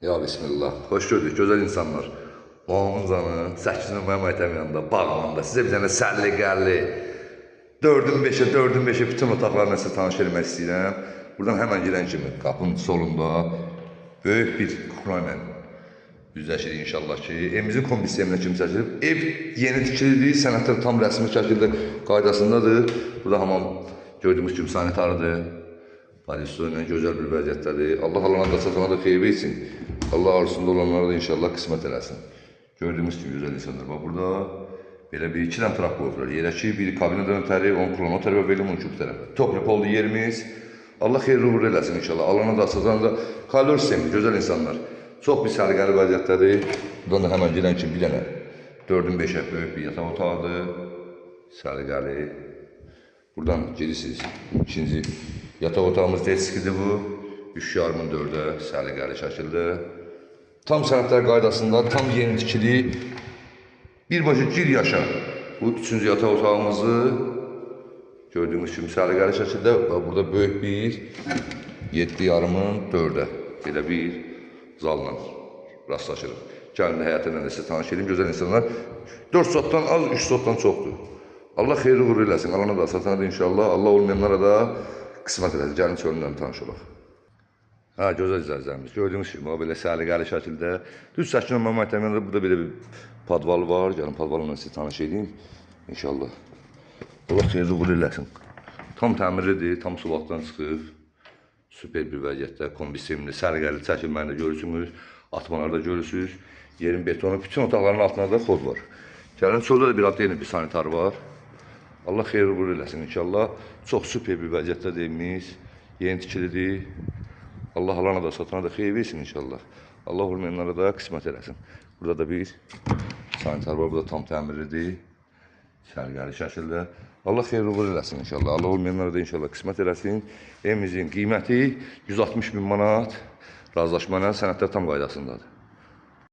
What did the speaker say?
Ya Bismillah. Hoş gördük, güzel insanlar. Mağazanın 8 nömrə məktəb yanında, bağlamanda sizə bir dənə səlli-qəlli 4-ün 5-ə, 4-ün 5-ə bütün otaqlarla sizə tanış etmək istəyirəm. Buradan həmən girən kimi qapının solunda böyük bir kuklayla üzləşirik inşallah ki. Evimizin kombi sisteminə kimi çəkilib. Ev yeni tikilidir, sənədlər tam rəsmi şəkildə qaydasındadır. Burada hamam gördüyümüz kimi sanitarıdır. Paliston ilə gözəl bir vəziyyətdədir. Allah alana da satana da xeyir versin. Allah arzusunda olanlara da inşallah qismət eləsin. Gördüyümüz kimi gözəl insanlar. Bax burada belə bir 2 dənə trap qoyublar. Yerə ki, biri kabinədən ötəri, 10 klon o tərəfə verim, 12 bu tərəfə. Toprak oldu yerimiz. Allah xeyirli uğurlu eləsin inşallah. Alana da satana da kalor sistemi, gözəl insanlar. Çox bir səliqəli vəziyyətdədir. Buradan da həmən girən kimi bir dənə 4-ün 5-ə böyük bir yataq otağıdır. Səliqəli. Buradan girirsiniz. İkinci yataq otağımız deskidir bu. 3,5-ın 4-ə səliqəli şəkildə. Tam sənədlər qaydasında, tam yeni tikili. Birbaşa gir yaşa. Bu 3-cü yataq otağımızı gördüyümüz kimi səliqəli şəkildə. Burada böyük bir 7,5-ın 4-ə belə bir zalla rastlaşırıq. Gəlin həyatı ilə də sizə tanış edin, gözəl insanlar. 4 sotdan az, 3 sotdan çoxdur. Allah xeyirli uğurlu eləsin. Alana da, satana da inşallah. Allah olmayanlara da qismət eləsin. Gəlin çölündən tanış olaq. Ha, gözəl izləyicilərimiz. Gördüyünüz kimi, belə səliqəli şəkildə. Düz 8 nömrə məktəbində burada belə bir padval var. Gəlin padvalımla sizi tanış edin. İnşallah. Allah xeyirli uğurlu eləsin. Tam təmirlidir, tam sulaqdan çıxıb. Süper bir vəziyyətdə, kombi sistemli, səliqəli çəkilməni də görürsünüz. Atmalarda görürsünüz. Yerin betonu, bütün otaqların altında da kod var. Gəlin, çöldə də bir ad yeni bir sanitar var. Allah xeyirli uğurlu eləsin inşallah. Çox süper bir vəziyyətdə evimiz. Yeni tikilidir. Allah alana da satana da xeyir versin inşallah. Allah olmayanlara da qismət eləsin. Burada da bir sanitar var. Burada tam təmirlidir. Səliqəli şəkildə. Allah xeyirli uğurlu eləsin inşallah. Allah olmayanlara da inşallah qismət eləsin. Evimizin qiyməti 160.000 manat. Razılaşma ilə sənədlər tam qaydasındadır.